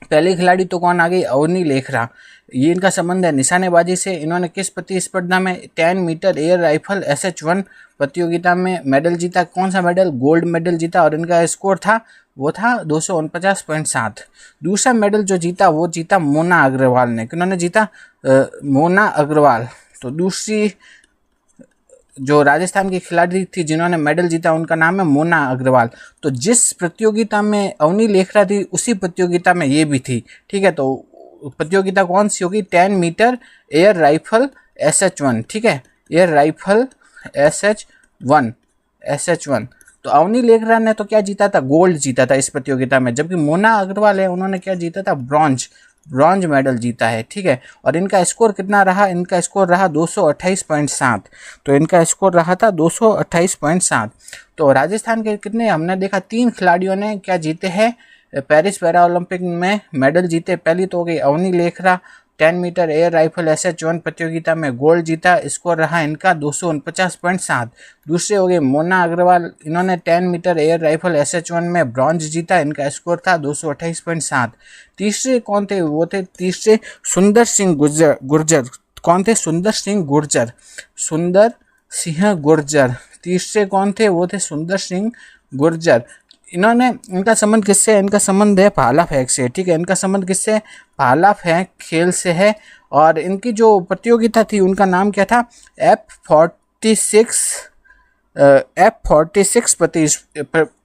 पहली खिलाड़ी तो कौन आ गई? अवनी लेखरा। ये इनका संबंध है निशानेबाजी से। इन्होंने किस प्रतिस्पर्धा में? 10 मीटर एयर राइफल SH1 प्रतियोगिता में मेडल जीता। कौन सा मेडल? गोल्ड मेडल जीता, और इनका स्कोर था वो था 249.7। दूसरा मेडल जो जीता वो जीता मोना अग्रवाल ने। किन्होंने जीता? मोना अग्रवाल। तो दूसरी जो राजस्थान की खिलाड़ी थी जिन्होंने मेडल जीता, उनका नाम है मोना अग्रवाल। तो जिस प्रतियोगिता में अवनी लेखरा थी उसी प्रतियोगिता में ये भी थी। ठीक है, तो प्रतियोगिता कौन सी होगी? 10 मीटर एयर राइफल SH1। ठीक है, एयर राइफल SH1। तो अवनी लेखरा ने तो क्या जीता था? गोल्ड जीता था इस प्रतियोगिता में। जबकि मोना अग्रवाल है, उन्होंने क्या जीता था? ब्रॉन्ज मेडल जीता है। ठीक है, और इनका स्कोर कितना रहा? इनका स्कोर रहा 228.7। तो इनका स्कोर रहा था 228.7। तो राजस्थान के कितने हमने देखा? 3 खिलाड़ियों ने क्या जीते हैं? पेरिस पैरा ओलंपिक में मेडल जीते। पहली तो हो गई Avani Lekhara, 10 metre air rifle SH1 प्रतियोगिता में गोल्ड जीता, स्कोर रहा इनका 249.7। दूसरे हो गए मोना अग्रवाल, इन्होंने 10 मीटर एयर राइफल SH1 में ब्रॉन्ज जीता, इनका स्कोर था 228.7। तीसरे कौन थे? वो थे तीसरे सुंदर सिंह गुर्जर। कौन थे? सुंदर सिंह गुर्जर। तीसरे कौन थे? वो थे सुंदर सिंह गुर्जर। इन्होंने, इनका संबंध किससे है? इनका संबंध है भाला फेंक से। ठीक है, इनका संबंध किससे? भाला फेंक खेल से है। और इनकी जो प्रतियोगिता थी उनका नाम क्या था? F46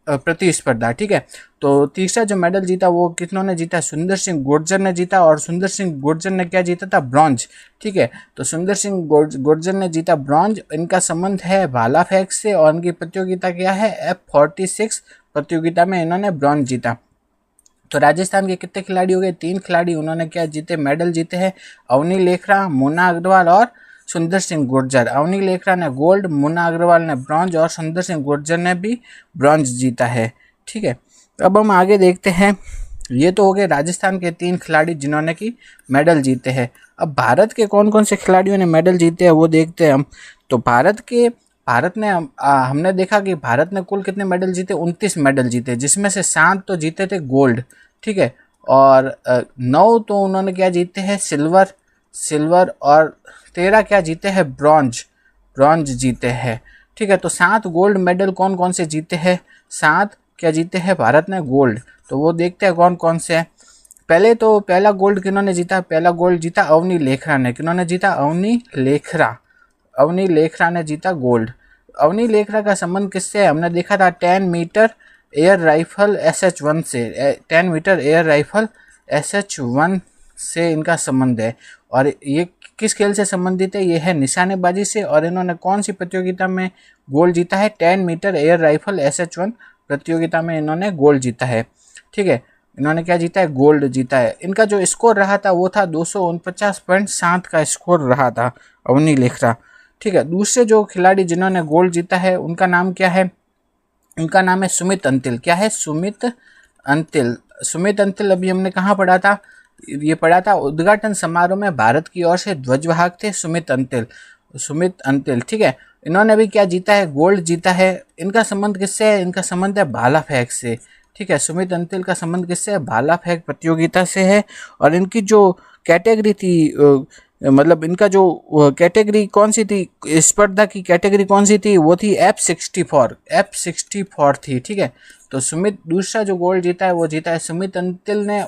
प्रतिस्पर्धा। ठीक है, तो तीसरा जो मेडल जीता वो किन्होंने जीता? सुंदर सिंह गुर्जर ने जीता, और सुंदर सिंह गुर्जर ने क्या जीता था? ब्रॉन्ज। ठीक है, तो सुंदर सिंह गुर्जर ने जीता ब्रॉन्ज। इनका संबंध है भाला फेंक से, और इनकी प्रतियोगिता क्या है? F46 प्रतियोगिता में इन्होंने ब्रॉन्ज जीता। तो राजस्थान के कितने खिलाड़ी हो गए? 3 खिलाड़ी, उन्होंने क्या जीते? मेडल जीते हैं। अवनी लेखरा, मोना अग्रवाल और सुंदर सिंह गुर्जर। अवनी लेखरा ने गोल्ड, मोना अग्रवाल ने ब्रॉन्ज, और सुंदर सिंह गुर्जर ने भी ब्रॉन्ज जीता है। ठीक है, अब हम आगे देखते हैं। ये तो हो गए राजस्थान के 3 खिलाड़ी जिन्होंने की मेडल जीते हैं। अब भारत के कौन कौन से खिलाड़ियों ने मेडल जीते हैं वो देखते हैं हम। तो भारत ने हमने देखा कि भारत ने कुल कितने मेडल जीते? 29 मेडल जीते, जिसमें से 7 तो जीते थे गोल्ड। ठीक है, और 9 तो उन्होंने क्या जीते हैं? सिल्वर, और 13 क्या जीते हैं? ब्रॉन्ज जीते हैं। ठीक है, तो 7 गोल्ड मेडल कौन कौन से जीते हैं? 7 क्या जीते हैं भारत ने? गोल्ड। तो वो देखते हैं कौन कौन से हैं। पहला गोल्ड किन्होंने जीता? पहला गोल्ड जीता अवनी लेखरा ने। किन्होंने जीता? अवनी लेखरा ने जीता गोल्ड। अवनी लेखरा का संबंध किससे है? हमने देखा था 10 मीटर एयर राइफल SH1 से। 10 मीटर एयर राइफल SH1 से इनका संबंध है। और ये किस खेल से संबंधित है? ये है निशानेबाजी से। और इन्होंने कौन सी प्रतियोगिता में गोल्ड जीता है? 10 मीटर एयर राइफल SH1 प्रतियोगिता में इन्होंने गोल्ड जीता है। ठीक है, इन्होंने क्या जीता है? गोल्ड जीता है। इनका जो स्कोर रहा था वो था 249.7 का स्कोर रहा था अवनी लेखरा। ठीक है, दूसरे जो खिलाड़ी जिन्होंने गोल्ड जीता है उनका नाम क्या है? उनका नाम है सुमित अंतिल। क्या है? सुमित अंतिल अभी हमने कहाँ पढ़ा था? ये पढ़ा था उद्घाटन समारोह में भारत की ओर से ध्वजवाहक थे सुमित अंतिल। ठीक है, इन्होंने भी क्या जीता है? गोल्ड जीता है। इनका संबंध किससे है? इनका संबंध है भाला फेंक से। ठीक है, सुमित अंतिल का संबंध किससे है? भाला फेंक प्रतियोगिता से है। और इनकी जो कैटेगरी थी, मतलब इनका जो कैटेगरी कौन सी थी? स्पर्धा की कैटेगरी कौन सी थी? वो थी F64 थी। ठीक है, तो दूसरा जो गोल्ड जीता है वो जीता है सुमित अंतिल ने।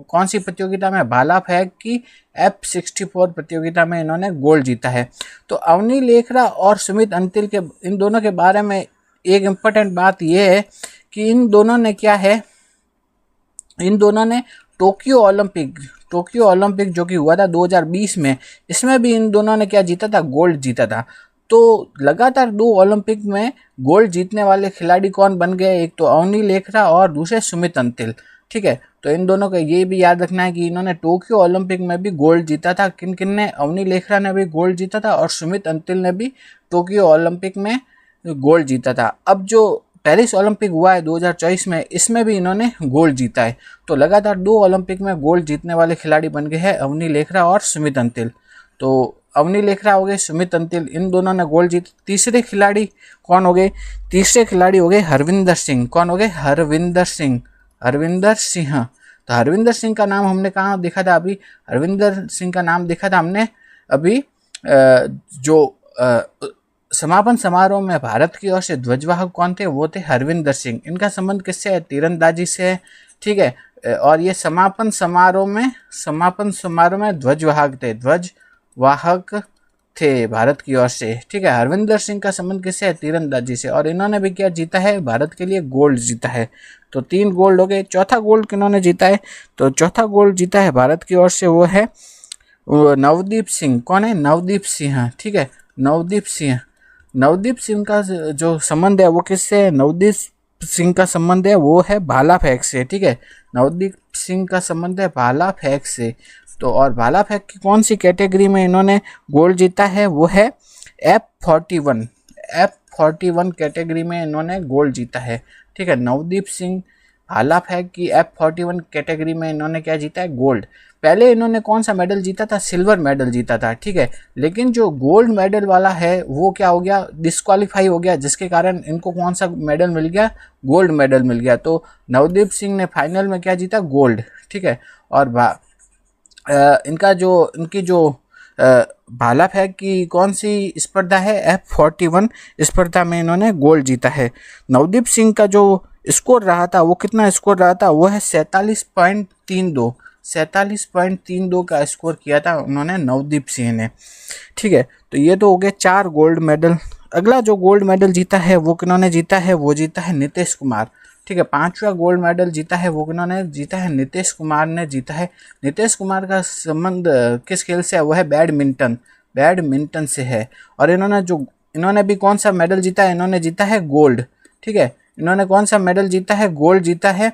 कौन सी प्रतियोगिता में? भाला फेंक की F64 प्रतियोगिता में इन्होंने गोल्ड जीता है। तो अवनी लेखरा और सुमित अंतिल के, इन दोनों के बारे में एक इम्पोर्टेंट बात यह है कि इन दोनों ने टोक्यो ओलंपिक जो कि हुआ था 2020 में, इसमें भी इन दोनों ने क्या जीता था, गोल्ड जीता था। तो लगातार 2 ओलंपिक में गोल्ड जीतने वाले खिलाड़ी कौन बन गए, एक तो अवनी लेखरा और दूसरे सुमित अंतिल। ठीक है, तो इन दोनों का ये भी याद रखना है कि इन्होंने टोक्यो ओलंपिक में भी गोल्ड जीता था। किन किन ने, अवनी लेखरा ने भी गोल्ड जीता था और सुमित अंतिल ने भी टोक्यो ओलंपिक में गोल्ड जीता था। अब जो पेरिस ओलंपिक हुआ है 2024 में, इसमें भी इन्होंने गोल्ड जीता है। तो लगातार 2 ओलंपिक में गोल्ड जीतने वाले खिलाड़ी बन गए हैं अवनी लेखरा और सुमित अंतिल। तो अवनी लेखरा हो गए, सुमित अंतिल, इन दोनों ने गोल्ड जीत। तीसरे खिलाड़ी कौन हो गए, तीसरे खिलाड़ी हो गए हरविंदर सिंह। कौन हो गए, हरविंदर सिंह। तो हरविंदर सिंह का नाम हमने कहाँ देखा था अभी, हरविंदर सिंह का नाम देखा था हमने अभी जो समापन समारोह में भारत की ओर से ध्वजवाहक कौन थे, वो थे हरविंदर सिंह। इनका संबंध किससे है, तीरंदाजी से है। ठीक है, और ये समापन समारोह में ध्वजवाहक थे भारत की ओर से। ठीक है, हरविंदर सिंह का संबंध किससे है, तीरंदाजी से, और इन्होंने भी क्या जीता है, भारत के लिए गोल्ड जीता है। तो 3 गोल्ड हो गए। चौथा गोल्ड किन्होंने जीता है, तो चौथा गोल्ड जीता है भारत की ओर से, वो है नवदीप सिंह। कौन है, नवदीप सिंह। ठीक है, नवदीप सिंह का जो संबंध है वो किससे है, नवदीप सिंह का संबंध है वो है भाला फेंक से। ठीक है, नवदीप सिंह का संबंध है भाला फेंक से। तो और भाला फेंक की कौन सी कैटेगरी में इन्होंने गोल्ड जीता है, वो है F41 कैटेगरी में इन्होंने गोल्ड जीता है। ठीक है, नवदीप सिंह भाला फेंक की F41 कैटेगरी में इन्होंने क्या जीता है, गोल्ड। पहले इन्होंने कौन सा मेडल जीता था, सिल्वर मेडल जीता था। ठीक है, लेकिन जो गोल्ड मेडल वाला है वो क्या हो गया, डिस्क्वालीफाई हो गया, जिसके कारण इनको कौन सा मेडल मिल गया, गोल्ड मेडल मिल गया। तो नवदीप सिंह ने फाइनल में क्या जीता, गोल्ड। ठीक है, और इनकी जो भाला फेंक की कौन सी स्पर्धा है, F41 स्पर्धा में इन्होंने गोल्ड जीता है। नवदीप सिंह का जो स्कोर रहा था वो कितना स्कोर रहा था, वो है 47.32 का स्कोर किया था उन्होंने, नवदीप सिंह ने। ठीक है, तो ये तो हो गए 4 गोल्ड मेडल। अगला जो गोल्ड मेडल जीता है वो किन्होंने जीता है, वो जीता है नीतीश कुमार। ठीक है, 5वां गोल्ड मेडल जीता है वो किन्होंने जीता है, नीतीश कुमार ने जीता है। नीतीश कुमार का संबंध किस खेल से है, वो है बैडमिंटन से है। और इन्होंने भी कौन सा मेडल जीता है, इन्होंने जीता है गोल्ड। ठीक है, इन्होंने कौन सा मेडल जीता है, गोल्ड जीता है।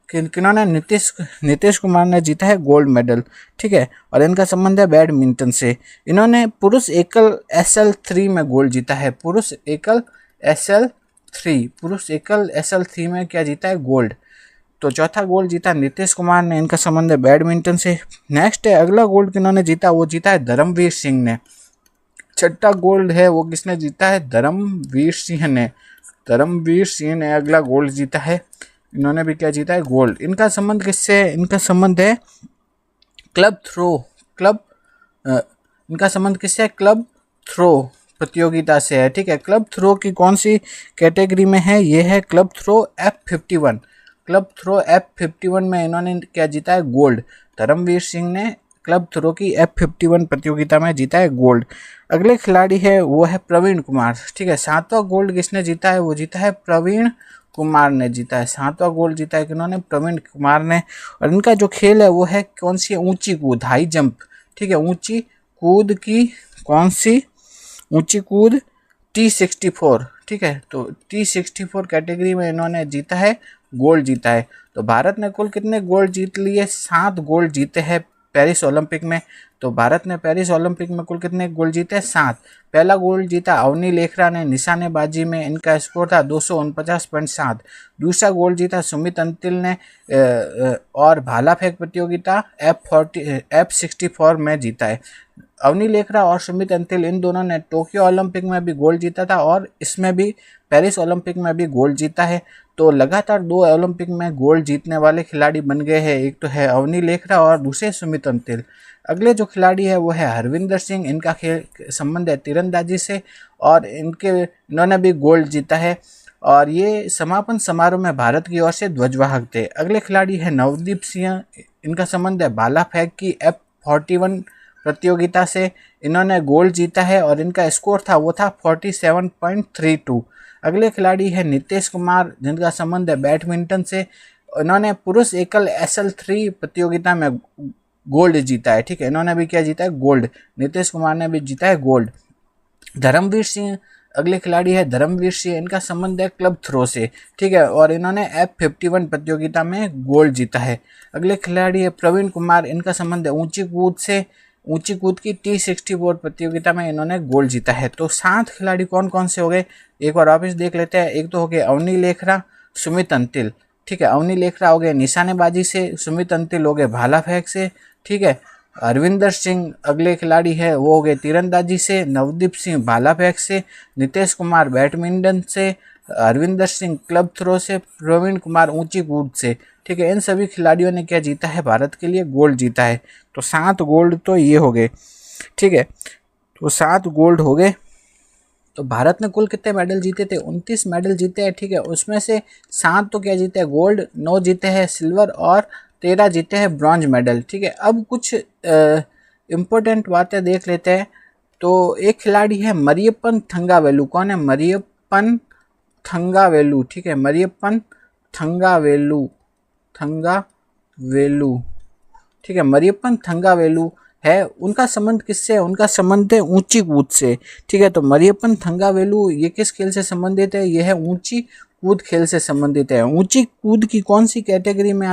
किन्होंने, नीतीश कुमार ने जीता है गोल्ड मेडल। ठीक है, और इनका संबंध है बैडमिंटन से। इन्होंने पुरुष एकल SL3 में गोल्ड जीता है, पुरुष एकल SL3 में क्या जीता है, गोल्ड। तो चौथा गोल्ड जीता नीतीश कुमार ने, इनका संबंध है बैडमिंटन से। नेक्स्ट है, अगला गोल्ड किन्होंने जीता, वो जीता है धर्मवीर सिंह ने। छठा गोल्ड है वो किसने जीता है, धर्मवीर सिंह ने अगला गोल्ड जीता है। इन्होंने भी क्या जीता है, गोल्ड। इनका संबंध किससे है, इनका संबंध है क्लब थ्रो प्रतियोगिता से है। ठीक है, क्लब थ्रो की कौन सी कैटेगरी में है, ये है क्लब थ्रो F51 में इन्होंने क्या जीता है, गोल्ड। धर्मवीर सिंह ने क्लब थ्रो की F51 प्रतियोगिता में जीता है गोल्ड। अगले खिलाड़ी है वो है प्रवीण कुमार। ठीक है, 7वां गोल्ड किसने जीता है, वो जीता है प्रवीण कुमार ने जीता है। 7वां गोल्ड जीता है किन्होंने, प्रवीण कुमार ने। और इनका जो खेल है वो है कौन सी, ऊंची कूद, हाई जंप। ठीक है, ऊंची कूद की कौन सी, ऊंची कूद T64। ठीक है, तो T64 कैटेगरी में इन्होंने जीता है, गोल्ड जीता है। तो भारत ने कुल कितने गोल्ड जीत लिए, 7 गोल्ड जीते हैं पेरिस ओलंपिक में। तो भारत ने पेरिस ओलंपिक में कुल कितने गोल्ड जीते, 7। पहला गोल्ड जीता अवनी लेखरा ने निशानेबाजी में, इनका स्कोर था 249.7। दूसरा गोल्ड जीता सुमित अंतिल ने और भाला फेंक प्रतियोगिता F64 में जीता है। अवनी लेखरा और सुमित अंतिल इन दोनों ने टोक्यो ओलंपिक में भी गोल्ड जीता था और इसमें भी पेरिस ओलंपिक में भी गोल्ड जीता है। तो लगातार 2 ओलंपिक में गोल्ड जीतने वाले खिलाड़ी बन गए हैं, एक तो है अवनी लेखरा और दूसरे सुमित अंतिल। अगले जो खिलाड़ी है वो है हरविंदर सिंह, इनका खेल संबंध है तीरंदाजी से और इन्होंने भी गोल्ड जीता है और ये समापन समारोह में भारत की ओर से ध्वजवाहक थे। अगले खिलाड़ी है नवदीप सिंह, इनका संबंध है भाला फेंक की F41 प्रतियोगिता से, इन्होंने गोल्ड जीता है और इनका स्कोर था वो था 47.32। अगले खिलाड़ी है नीतीश कुमार, जिनका संबंध है बैडमिंटन से इन्होंने पुरुष एकल SL3 प्रतियोगिता में गोल्ड जीता है। ठीक है, इन्होंने भी क्या जीता है? गोल्ड। नीतीश कुमार ने भी जीता है गोल्ड। धर्मवीर सिंह अगले खिलाड़ी है। धर्मवीर सिंह, इनका संबंध है क्लब थ्रो से। ठीक है, और इन्होंने F51 प्रतियोगिता में गोल्ड जीता है। अगले खिलाड़ी है प्रवीण कुमार, इनका संबंध है ऊंची कूद से। ऊंची कूद की T64 प्रतियोगिता में इन्होंने गोल्ड जीता है। तो 7 खिलाड़ी कौन कौन से हो गए, एक बार वापस देख लेते हैं। एक तो हो गए अवनी लेखरा, सुमित अंतिल। ठीक है, अवनी लेखरा हो गए निशानेबाजी से, सुमित अंतिल हो गए भाला फेंक से। ठीक है, अरविंदर सिंह अगले खिलाड़ी है, वो हो गए तीरंदाजी से। नवदीप सिंह भाला फेंक से। नीतीश कुमार बैडमिंटन से। अरविंदर सिंह क्लब थ्रो से। प्रवीण कुमार ऊंची कूद से। ठीक है, इन सभी खिलाड़ियों ने क्या जीता है? भारत के लिए गोल्ड जीता है। तो 7 गोल्ड तो ये हो गए। ठीक है, तो 7 गोल्ड हो गए। तो भारत ने कुल कितने मेडल जीते थे? 29 मेडल जीते हैं। ठीक है, उसमें से 7 तो क्या जीते हैं? गोल्ड, 9 जीते हैं सिल्वर और 13 जीते हैं ब्रॉन्ज मेडल। ठीक है, अब कुछ इम्पोर्टेंट बातें देख लेते हैं। तो एक खिलाड़ी है मरियप्पन थंगावेलु। कौन है? मरियप्पन थंगावेलु। ठीक है, मरियप्पन थंगावेलु। ठीक है, मरियप्पन थंगावेलु है। उनका संबंध किससे है? उनका संबंध है ऊंची कूद से। ठीक है, तो मरियप्पन थंगावेलु ये किस खेल से संबंधित है? यह है ऊंची कूद खेल से संबंधित है। ऊंची कूद की कौन सी कैटेगरी में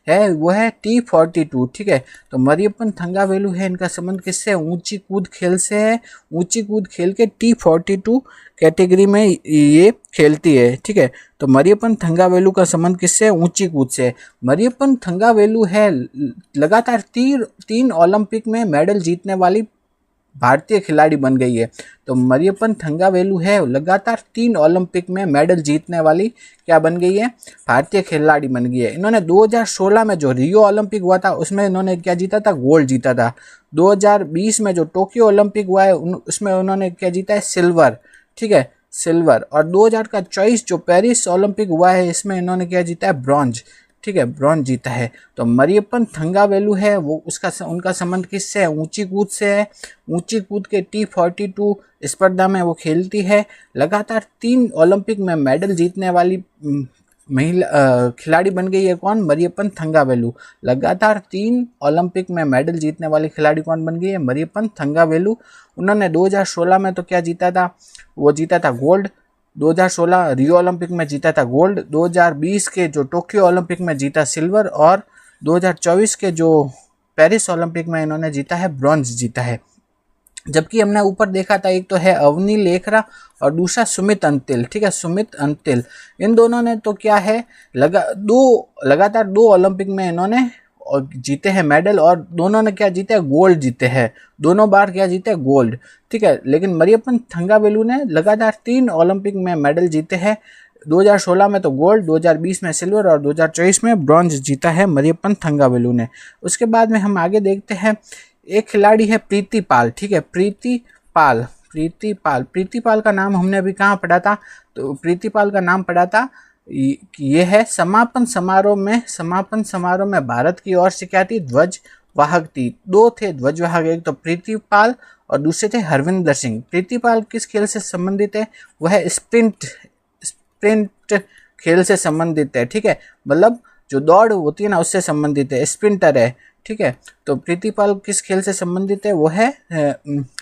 है? वो है T42। ठीक है, तो मरियप्पन थंगावेलु है, इनका संबंध किससे? ऊंची कूद खेल से है। ऊंची कूद खेल के T42 कैटेगरी में ये खेलती है। ठीक है, तो मरियप्पन थंगावेलु का संबंध किससे? ऊंची कूद से। मरियप्पन थंगावेलु है लगातार 3 ओलंपिक में मेडल जीतने वाली भारतीय खिलाड़ी बन गई है। तो मरियप्पन थंगावेलु है लगातार 3 ओलंपिक में मेडल जीतने वाली क्या बन गई है? भारतीय खिलाड़ी बन गई है। इन्होंने 2016 में जो रियो ओलंपिक हुआ था उसमें इन्होंने क्या जीता था? गोल्ड जीता था। 2020 में जो टोक्यो ओलंपिक हुआ है उसमें उन्होंने क्या जीता है? सिल्वर। ठीक है, सिल्वर। और 2024 जो पेरिस ओलंपिक हुआ है इसमें इन्होंने क्या जीता है? ब्रॉन्ज। ठीक है, ब्रॉन्ज जीता है। तो मरियप्पन थंगावेलु है वो उनका संबंध किससे है? ऊंची कूद से है। ऊंची कूद के T42 स्पर्धा में वो खेलती है। लगातार 3 ओलंपिक में मेडल जीतने वाली महिला खिलाड़ी बन गई है। कौन? मरियप्पन थंगावेलु। लगातार 3 ओलंपिक में मेडल जीतने वाली खिलाड़ी कौन बन गई है? मरियप्पन थंगावेलु। उन्होंने 2016 में तो क्या जीता था? वो जीता था गोल्ड। 2016 रियो ओलंपिक में जीता था गोल्ड। 2020 के जो टोक्यो ओलंपिक में जीता सिल्वर। और 2024 के जो पेरिस ओलंपिक में इन्होंने जीता है ब्रॉन्ज जीता है। जबकि हमने ऊपर देखा था एक तो है अवनी लेखरा और दूसरा सुमित अंतिल। ठीक है, सुमित अंतिल। इन दोनों ने तो क्या है लगातार 2 ओलंपिक में इन्होंने जीते हैं मेडल और दोनों ने क्या जीते हैं? गोल्ड जीते हैं। दोनों बार क्या जीते हैं? गोल्ड। ठीक है, लेकिन मरियप्पन थंगावेलु ने लगातार 3 ओलंपिक में मेडल जीते हैं। 2016 में तो गोल्ड, 2020 में सिल्वर और 2024 में ब्रॉन्ज जीता है मरियप्पन थंगावेलु ने। उसके बाद में हम आगे देखते हैं, एक खिलाड़ी है प्रीति पाल। ठीक है, प्रीति पाल का नाम हमने अभी कहाँ पढ़ा था? तो प्रीति पाल का नाम पढ़ा था ये है समापन समारोह में भारत की ओर से क्या थी? ध्वज वाहक थी। 2 थे ध्वज वाहक, एक तो प्रीति पाल और दूसरे थे हरविंदर सिंह। प्रीति पाल किस खेल से संबंधित है? वह स्प्रिंट खेल से संबंधित है। ठीक है, मतलब जो दौड़ होती है ना उससे संबंधित है, स्प्रिंटर है। ठीक है, तो प्रीति पाल किस खेल से संबंधित है? वो है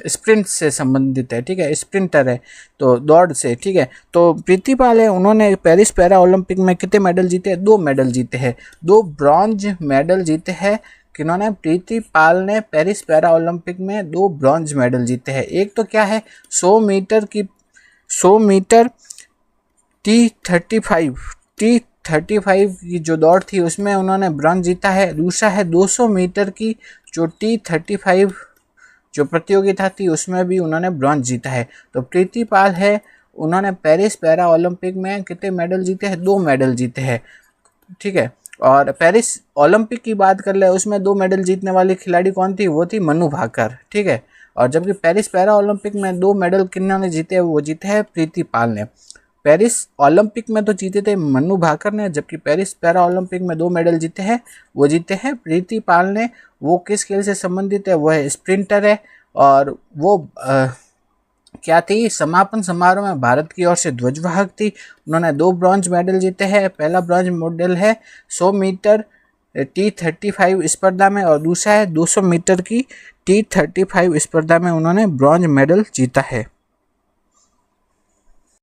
स्प्रिंट से संबंधित है। ठीक है, स्प्रिंटर है तो दौड़ से। ठीक है, तो प्रीति पाल है, उन्होंने पेरिस पैरा ओलंपिक में कितने मेडल जीते हैं? 2 मेडल जीते हैं। 2 ब्रॉन्ज मेडल जीते हैं। किन्होंने? प्रीति पाल ने पेरिस पैरा ओलंपिक में 2 ब्रॉन्ज मेडल जीते हैं। एक तो क्या है 100 मीटर T35 की जो दौड़ थी उसमें उन्होंने ब्रॉन्ज जीता है। दूसरा है 200 मीटर की जो T35 जो प्रतियोगिता थी उसमें भी उन्होंने ब्रॉन्ज जीता है। तो प्रीति पाल है, उन्होंने पेरिस पैरा ओलंपिक में कितने मेडल जीते हैं? 2 मेडल जीते हैं। ठीक है, और पेरिस ओलंपिक की बात कर ले उसमें 2 मेडल जीतने वाली खिलाड़ी कौन थी? वो थी मनु भाकर। ठीक है, और जबकि पेरिस पैरा ओलंपिक में 2 मेडल किन्होंने जीते? वो जीते हैं प्रीति पाल ने। पेरिस ओलंपिक में तो जीते थे मनु भाकर ने, जबकि पेरिस पैरा ओलंपिक में 2 मेडल जीते हैं वो जीते हैं प्रीति पाल ने। वो किस खेल से संबंधित है? वो है स्प्रिंटर है और वो क्या थी, समापन समारोह में भारत की ओर से ध्वजवाहक थी। उन्होंने 2 ब्रॉन्ज मेडल जीते हैं। पहला ब्रॉन्ज मेडल है 100 मीटर T35 स्पर्धा में और दूसरा है 200 मीटर की T35 स्पर्धा में उन्होंने ब्रॉन्ज मेडल जीता है।